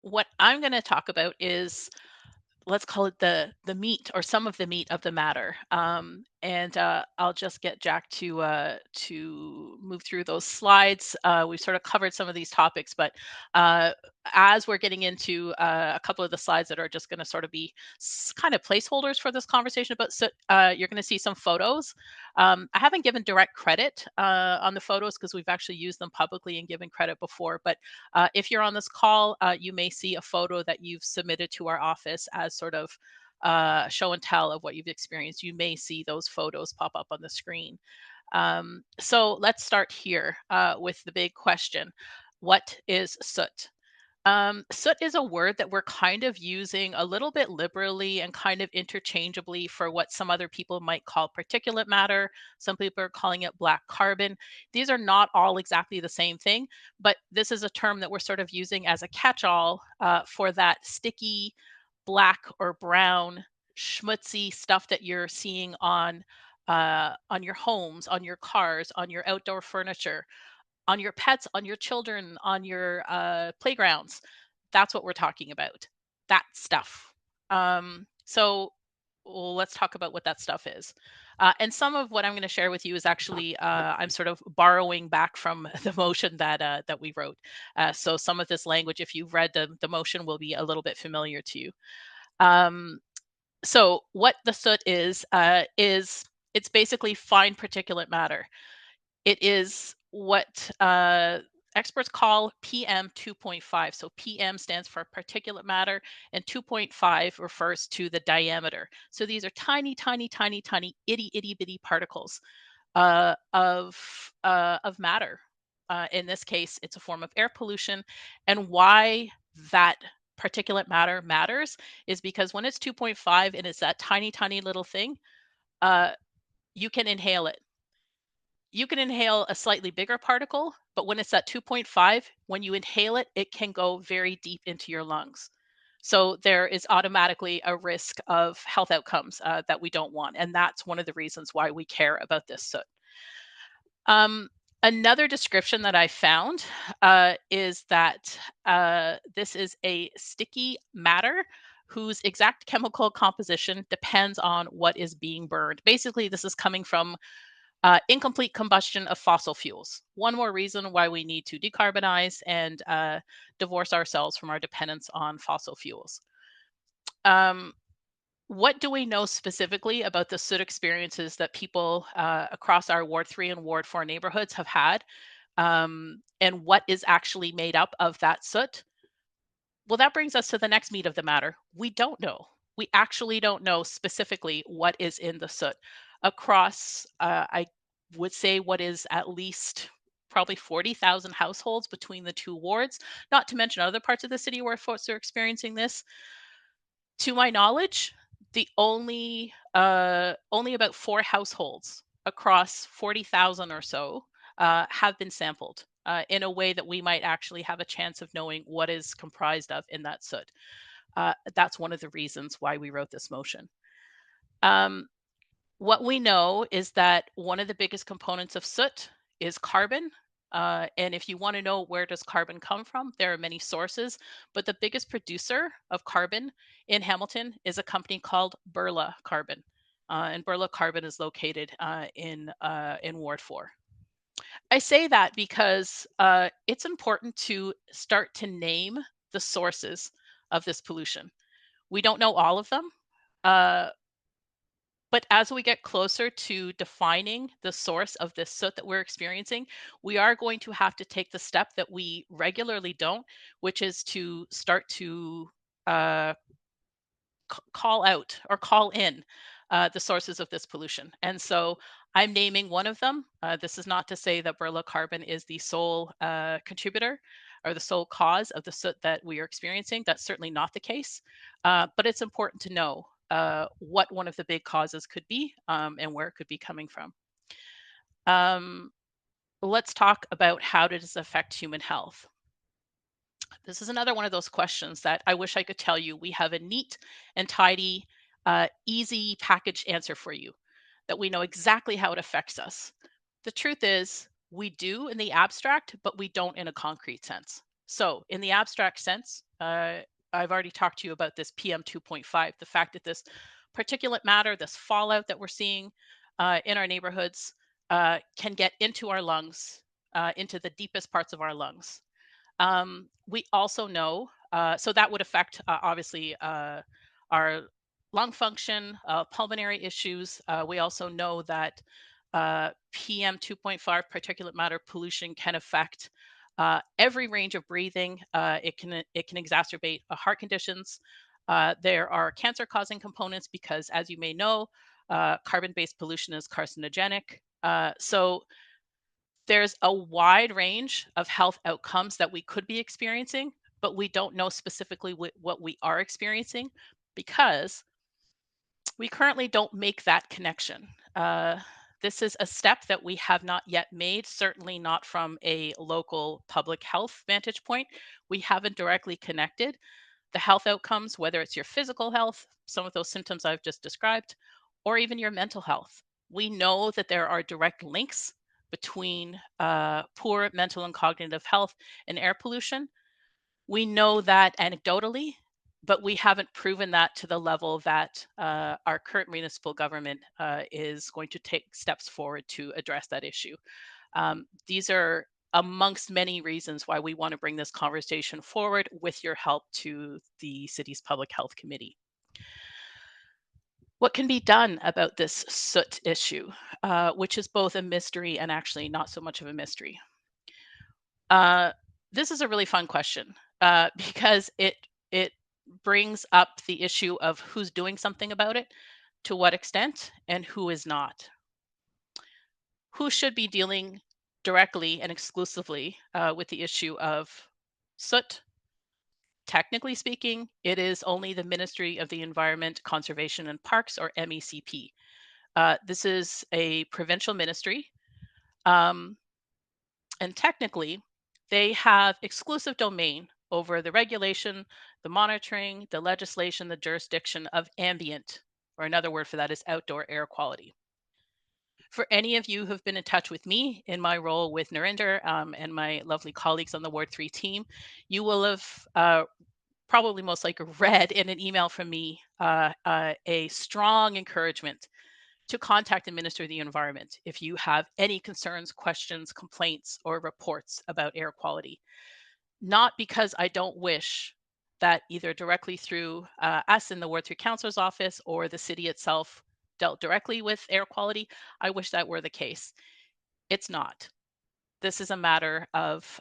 What I'm going to talk about is, let's call it the meat or some of the meat of the matter. And I'll just get Jack to move through those slides. We've sort of covered some of these topics, but uh, as we're getting into a couple of the slides that are just going to sort of be kind of placeholders for this conversation, but so, you're going to see some photos. I haven't given direct credit on the photos because we've actually used them publicly and given credit before, but if you're on this call, you may see a photo that you've submitted to our office as sort of show and tell of what you've experienced. You may see those photos pop up on the screen. So let's start here with the big question. What is soot? Soot is a word that we're kind of using a little bit liberally and kind of interchangeably for what some other people might call particulate matter. Some people are calling it black carbon. These are not all exactly the same thing, but this is a term that we're sort of using as a catch all for that sticky, black or brown, schmutzy stuff that you're seeing on your homes, on your cars, on your outdoor furniture, on your pets, on your children, on your playgrounds. That's what we're talking about. That stuff. So well, let's talk about what that stuff is. And some of what I'm going to share with you is actually I'm sort of borrowing back from the motion that we wrote. So some of this language, if you've read the motion, will be a little bit familiar to you. Um, so what the soot is it's basically fine particulate matter. It is what experts call PM 2.5. So PM stands for particulate matter, and 2.5 refers to the diameter. So these are tiny, tiny, tiny, tiny, itty, itty bitty particles of matter. In this case, it's a form of air pollution. And why that particulate matter matters is because when it's 2.5 and it's that tiny, tiny little thing, uh, you can inhale it. You can inhale a slightly bigger particle, but when it's at 2.5, when you inhale it, it can go very deep into your lungs. So there is automatically a risk of health outcomes that we don't want. And that's one of the reasons why we care about this soot. Um, Another description that I found is that this is a sticky matter whose exact chemical composition depends on what is being burned. Basically, this is coming from incomplete combustion of fossil fuels. One more reason why we need to decarbonize and divorce ourselves from our dependence on fossil fuels. Um, what do we know specifically about the soot experiences that people across our Ward 3 and Ward 4 neighborhoods have had? And what is actually made up of that soot? Well, that brings us to the next meat of the matter. We don't know. We actually don't know specifically what is in the soot. Across, I would say, what is at least probably 40,000 households between the two wards, not to mention other parts of the city where folks are experiencing this. To my knowledge, the only about 4 households across 40,000 or so have been sampled in a way that we might actually have a chance of knowing what is comprised of in that soot. That's one of the reasons why we wrote this motion. Um, what we know is that one of the biggest components of soot is carbon. And if you want to know where does carbon come from, there are many sources, but the biggest producer of carbon in Hamilton is a company called Burla Carbon. And Burla Carbon is located in Ward 4. I say that because it's important to start to name the sources of this pollution. We don't know all of them, uh, but as we get closer to defining the source of this soot that we're experiencing, we are going to have to take the step that we regularly don't, which is to start to uh, call out or call in the sources of this pollution. And so I'm naming one of them. This is not to say that Burla Carbon is the sole contributor or the sole cause of the soot that we are experiencing. That's certainly not the case. But it's important to know what one of the big causes could be and where it could be coming from. Um, let's talk about how does this affect human health. This is another one of those questions that I wish I could tell you we have a neat and tidy, easy packaged answer for you, that we know exactly how it affects us. The truth is, we do in the abstract, but we don't in a concrete sense. So, in the abstract sense, I've already talked to you about this PM 2.5, the fact that this particulate matter, this fallout that we're seeing in our neighborhoods, can get into our lungs, into the deepest parts of our lungs. We also know, so that would affect obviously our lung function, pulmonary issues. We also know that PM 2.5 particulate matter pollution can affect every range of breathing. It can exacerbate heart conditions. There are cancer causing components because, as you may know, carbon based pollution is carcinogenic. So there's a wide range of health outcomes that we could be experiencing, but we don't know specifically what we are experiencing because we currently don't make that connection. This is a step that we have not yet made, certainly not from a local public health vantage point. We haven't directly connected the health outcomes, whether it's your physical health, some of those symptoms I've just described, or even your mental health. We know that there are direct links between poor mental and cognitive health and air pollution. We know that anecdotally, but we haven't proven that to the level that our current municipal government is going to take steps forward to address that issue. These are amongst many reasons why we want to bring this conversation forward with your help to the city's public health committee. What can be done about this soot issue, which is both a mystery and actually not so much of a mystery? Uh, this is a really fun question because it brings up the issue of who's doing something about it, to what extent, and who is not. Who should be dealing directly and exclusively with the issue of soot? Technically speaking, it is only the Ministry of the Environment, Conservation and Parks, or MECP. This is a provincial ministry. Um, And technically, they have exclusive domain over the regulation, the monitoring, the legislation, the jurisdiction of ambient, or another word for that is outdoor air quality. For any of you who've been in touch with me in my role with Narinder and my lovely colleagues on the Ward 3 team, you will have probably most likely read in an email from me a strong encouragement to contact the Minister of the Environment if you have any concerns, questions, complaints, or reports about air quality. Not because I don't wish that either directly through us in the Ward 3 Councillor's office or the city itself dealt directly with air quality. I wish that were the case. It's not. This is a matter of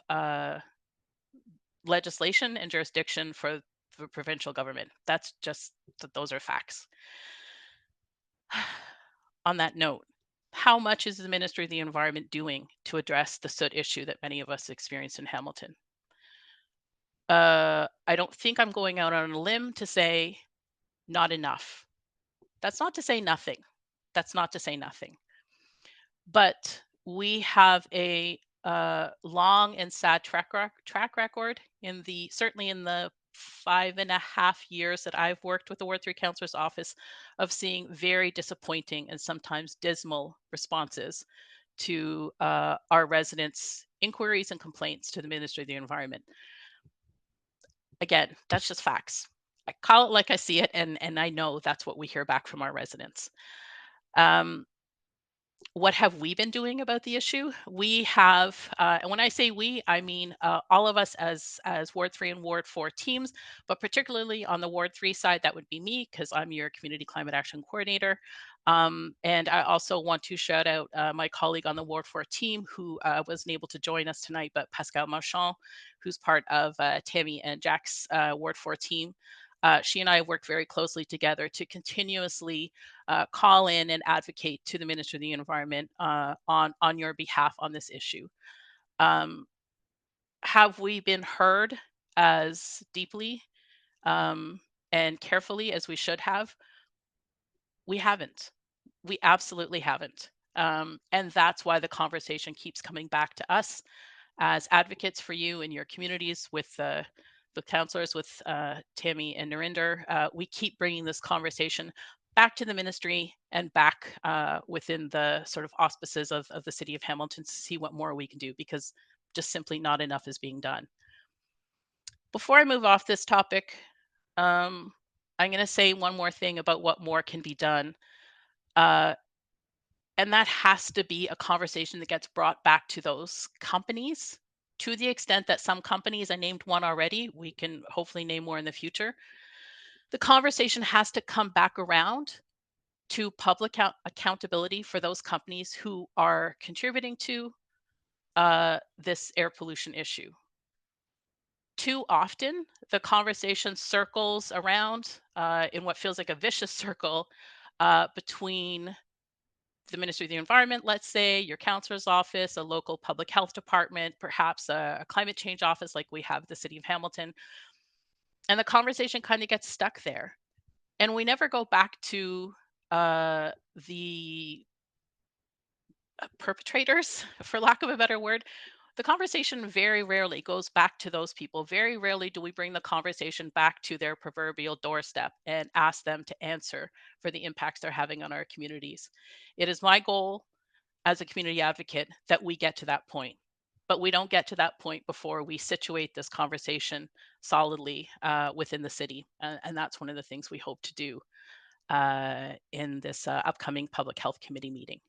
legislation and jurisdiction for the provincial government. That's just, those are facts. On that note, how much is the Ministry of the Environment doing to address the soot issue that many of us experience in Hamilton? I don't think I'm going out on a limb to say not enough. That's not to say nothing. That's not to say nothing. But we have a long and sad track record in the certainly in the 5.5 years that I've worked with the Ward 3 Councillor's office of seeing very disappointing and sometimes dismal responses to our residents' inquiries and complaints to the Ministry of the Environment. Again, that's just facts. I call it like I see it, and I know that's what we hear back from our residents. What have we been doing about the issue? We have, and when I say we, I mean all of us as Ward 3 and Ward 4 teams, but particularly on the Ward 3 side, that would be me because I'm your Community Climate Action Coordinator. And I also want to shout out my colleague on the Ward 4 team who wasn't able to join us tonight, but Pascal Marchand, who's part of Tammy and Jack's Ward 4 team. She and I have worked very closely together to continuously call in and advocate to the Minister of the Environment on your behalf on this issue. Have we been heard as deeply and carefully as we should have? We haven't. We absolutely haven't. And that's why the conversation keeps coming back to us as advocates for you and your communities with the counselors, with Tammy and Narinder. We keep bringing this conversation back to the ministry and back within the sort of auspices of the city of Hamilton to see what more we can do because just simply not enough is being done. Before I move off this topic, um, I'm going to say one more thing about what more can be done. Uh, and that has to be a conversation that gets brought back to those companies to the extent that some companies, I named one already, we can hopefully name more in the future. The conversation has to come back around to public accountability for those companies who are contributing to this air pollution issue. Too often, the conversation circles around in what feels like a vicious circle between the Ministry of the Environment, let's say, your councillor's office, a local public health department, perhaps a climate change office like we have the City of Hamilton. And the conversation kind of gets stuck there. And we never go back to the perpetrators, for lack of a better word. The conversation very rarely goes back to those people. Very rarely do we bring the conversation back to their proverbial doorstep and ask them to answer for the impacts they're having on our communities. It is my goal as a community advocate that we get to that point. But we don't get to that point before we situate this conversation solidly within the city. And that's one of the things we hope to do in this upcoming Public Health Committee meeting.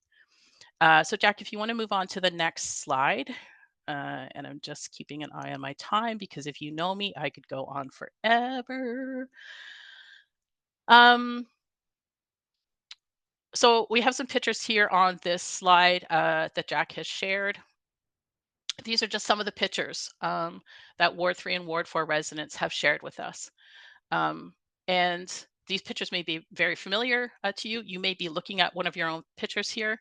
So, Jack, if you want to move on to the next slide, and I'm just keeping an eye on my time because if you know me, I could go on forever. Um, so we have some pictures here on this slide that Jack has shared. These are just some of the pictures that Ward 3 and Ward 4 residents have shared with us. Um, and these pictures may be very familiar to you. You may be looking at one of your own pictures here.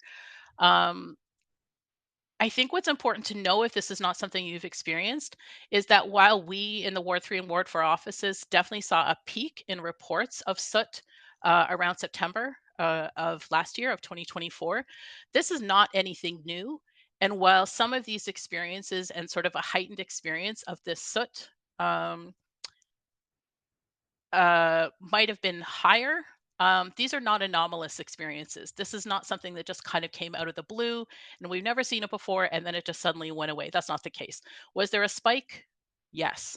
Um, I think what's important to know, if this is not something you've experienced, is that while we in the Ward 3 and Ward 4 offices definitely saw a peak in reports of soot around September of last year, of 2024, this is not anything new. And while some of these experiences and sort of a heightened experience of this soot um, might have been higher. These are not anomalous experiences. This is not something that just kind of came out of the blue and we've never seen it before and then it just suddenly went away. That's not the case. Was there a spike? Yes.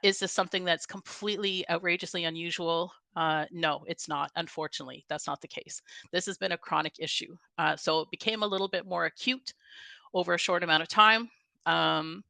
Is this something that's completely outrageously unusual? No, it's not. Unfortunately, that's not the case. This has been a chronic issue. So it became a little bit more acute over a short amount of time. Um,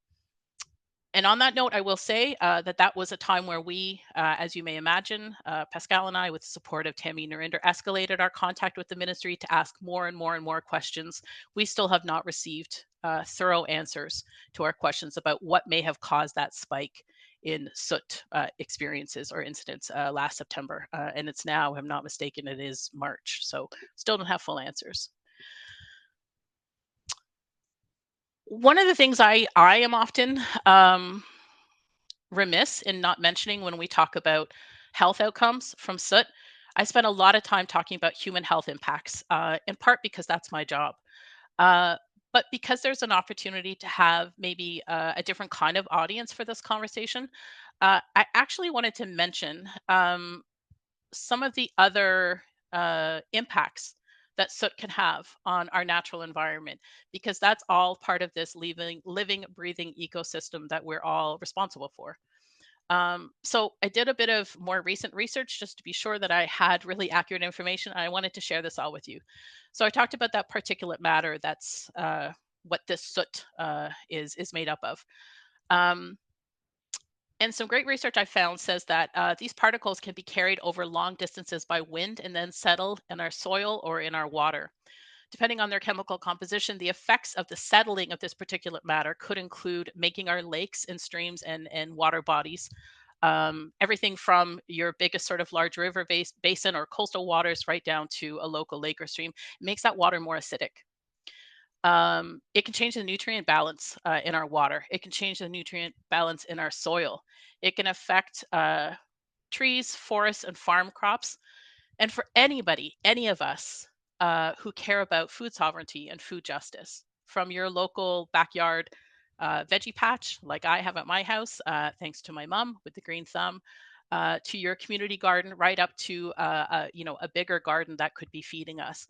and on that note, I will say that that was a time where we, as you may imagine, Pascal and I, with the support of Tammy Narinder, escalated our contact with the ministry to ask more and more and more questions. We still have not received thorough answers to our questions about what may have caused that spike in soot experiences or incidents last September. And it's now, if I'm not mistaken, it is March. So still don't have full answers. One of the things I am often remiss in not mentioning when we talk about health outcomes from soot. I spend a lot of time talking about human health impacts, in part because that's my job. Uh, but because there's an opportunity to have maybe a different kind of audience for this conversation, I actually wanted to mention some of the other impacts that soot can have on our natural environment, because that's all part of this living, breathing ecosystem that we're all responsible for. So I did a bit of more recent research just to be sure that I had really accurate information. And I wanted to share this all with you. So I talked about that particulate matter. That's what this soot is made up of. Um, and some great research I found says that these particles can be carried over long distances by wind and then settle in our soil or in our water. Depending on their chemical composition, the effects of the settling of this particulate matter could include making our lakes and streams and water bodies, everything from your biggest sort of large river basin or coastal waters right down to a local lake or stream, makes that water more acidic. It can change the nutrient balance in our water. It can change the nutrient balance in our soil. It can affect trees, forests, and farm crops. And for anybody, any of us who care about food sovereignty and food justice, from your local backyard veggie patch, like I have at my house, thanks to my mom with the green thumb, to your community garden, right up to a bigger garden that could be feeding us.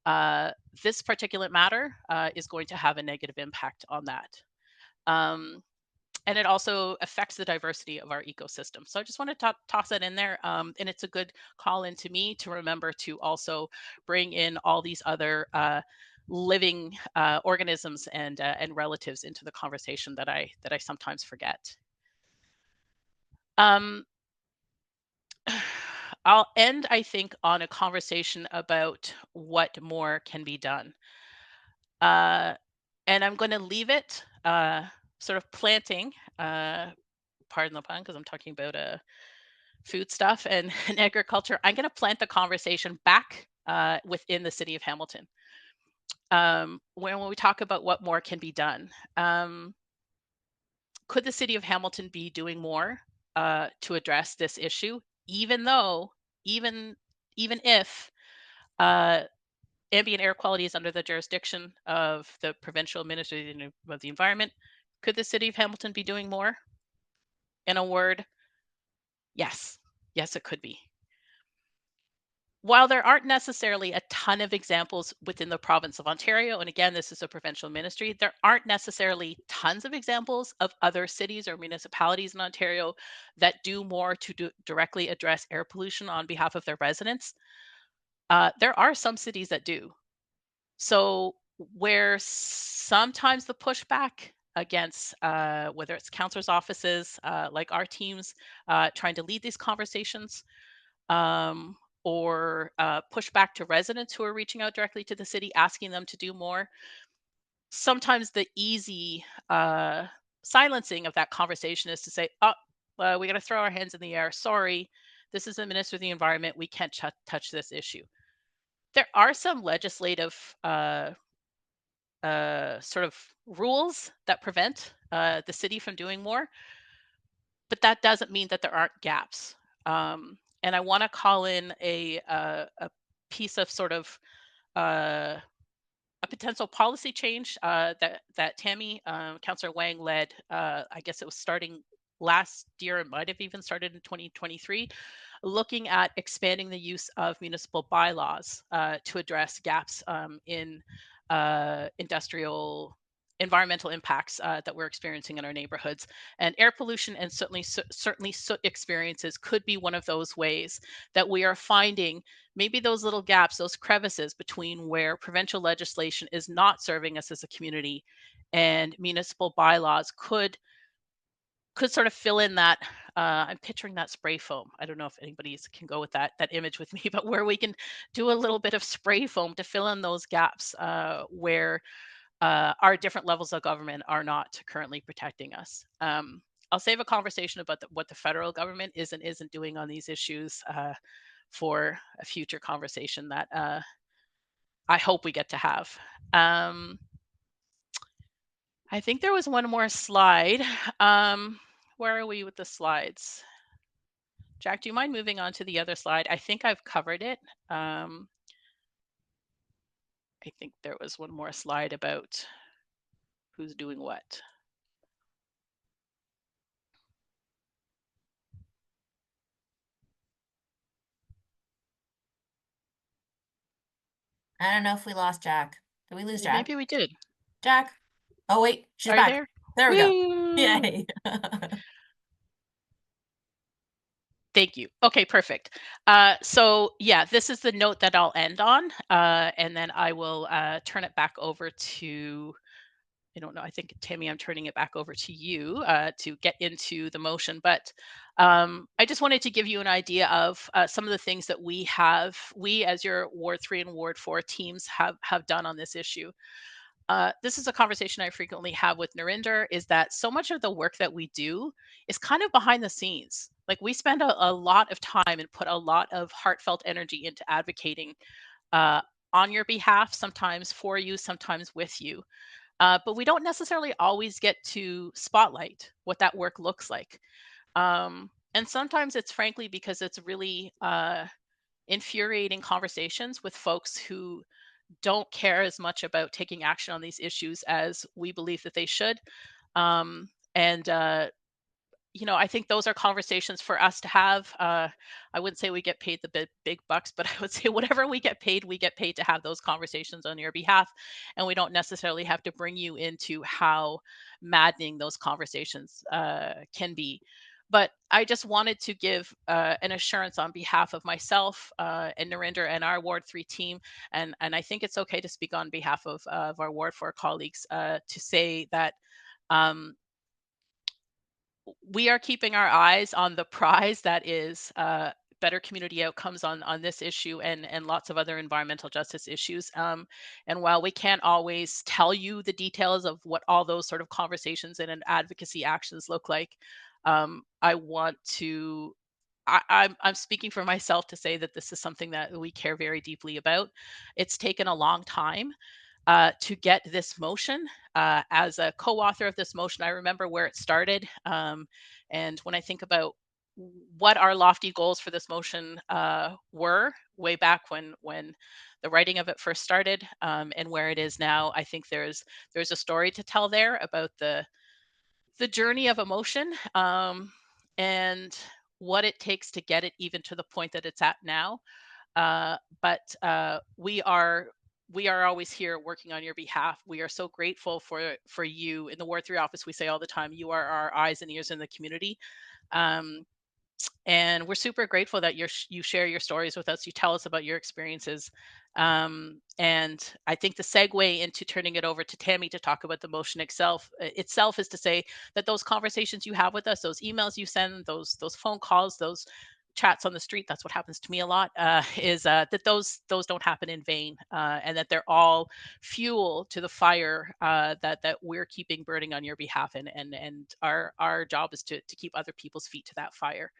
Uh, this particulate matter is going to have a negative impact on that. Um, and it also affects the diversity of our ecosystem. So I just want to toss that in there. And it's a good call in to me to remember to also bring in all these other living organisms and relatives into the conversation that I sometimes forget. Um, I'll end, I think, on a conversation about what more can be done. Uh, and I'm going to leave it sort of planting, uh, pardon the pun, because I'm talking about food stuff and, and agriculture. I'm going to plant the conversation back within the city of Hamilton. When we talk about what more can be done, could the city of Hamilton be doing more to address this issue, even though, even even if uh, ambient air quality is under the jurisdiction of the provincial ministry of the environment? Could the city of Hamilton be doing more? In a word, yes. Yes, it could be. While there aren't necessarily a ton of examples within the province of Ontario, and again, this is a provincial ministry, there aren't necessarily tons of examples of other cities or municipalities in Ontario that do more to directly address air pollution on behalf of their residents. There are some cities that do. So, where sometimes the pushback against whether it's counselors' offices, like our teams, trying to lead these conversations, um, or pushback to residents who are reaching out directly to the city, asking them to do more. Sometimes the easy silencing of that conversation is to say, "Oh, we got to throw our hands in the air. Sorry, this is the Minister of the Environment. We can't touch this issue." There are some legislative sort of rules that prevent the city from doing more, but that doesn't mean that there aren't gaps. And I want to call in a piece of sort of uh, a potential policy change that Tammy, Councillor Wang led. I guess it was starting last year. It might have even started in 2023, looking at expanding the use of municipal bylaws to address gaps in industrial environmental impacts that we're experiencing in our neighborhoods. And air pollution and certainly soot experiences could be one of those ways that we are finding maybe those little gaps, those crevices between where provincial legislation is not serving us as a community and municipal bylaws could sort of fill in that. I'm picturing that spray foam. I don't know if anybody can go with that image with me, but where we can do a little bit of spray foam to fill in those gaps where our different levels of government are not currently protecting us. I'll save a conversation about what the federal government is and isn't doing on these issues for a future conversation that I hope we get to have. Um, I think there was one more slide. Where are we with the slides? Jack, do you mind moving on to the other slide? I think I've covered it. I think there was one more slide about who's doing what. I don't know if we lost Jack. Did we lose Jack? Maybe we did. Jack? Oh, wait, she's Are you back. there? There we go. Woo! Yay. Thank you. Okay, perfect. So yeah, this is the note that I'll end on, and then I will turn it back over to, I don't know, I think Tammy, I'm turning it back over to you to get into the motion. But I just wanted to give you an idea of some of the things that we as your Ward 3 and Ward 4 teams have done on this issue. This is a conversation I frequently have with Narinder, is that so much of the work that we do is kind of behind the scenes. Like we spend a lot of time and put a lot of heartfelt energy into advocating uh, on your behalf, sometimes for you, sometimes with you. But we don't necessarily always get to spotlight what that work looks like. And sometimes it's frankly because it's really infuriating conversations with folks who don't care as much about taking action on these issues as we believe that they should. And I think those are conversations for us to have. I wouldn't say we get paid the big bucks, but I would say whatever we get paid to have those conversations on your behalf. And we don't necessarily have to bring you into how maddening those conversations can be. But I just wanted to give an assurance on behalf of myself and Narinder and our Ward 3 team. And I think it's okay to speak on behalf of our Ward 4 colleagues to say that. Um, we are keeping our eyes on the prize that is better community outcomes on this issue and lots of other environmental justice issues. And while we can't always tell you the details of what all those sort of conversations and advocacy actions look like, I want to. I'm speaking for myself to say that this is something that we care very deeply about. It's taken a long time to get this motion. As a co-author of this motion, I remember where it started, and when I think about what our lofty goals for this motion were way back when the writing of it first started, and where it is now, I think there's a story to tell there about the journey of emotion, and what it takes to get it even to the point that it's at now. But we are always here working on your behalf. We are so grateful for you in the Ward 3 office. We say all the time, you are our eyes and ears in the community. Um, and we're super grateful that you share your stories with us. You tell us about your experiences. And I think the segue into turning it over to Tammy to talk about the motion itself is to say that those conversations you have with us, those emails you send, those phone calls, those chats on the street, that's what happens to me a lot, is that those don't happen in vain, and that they're all fuel to the fire that we're keeping burning on your behalf, and our job is to keep other people's feet to that fire.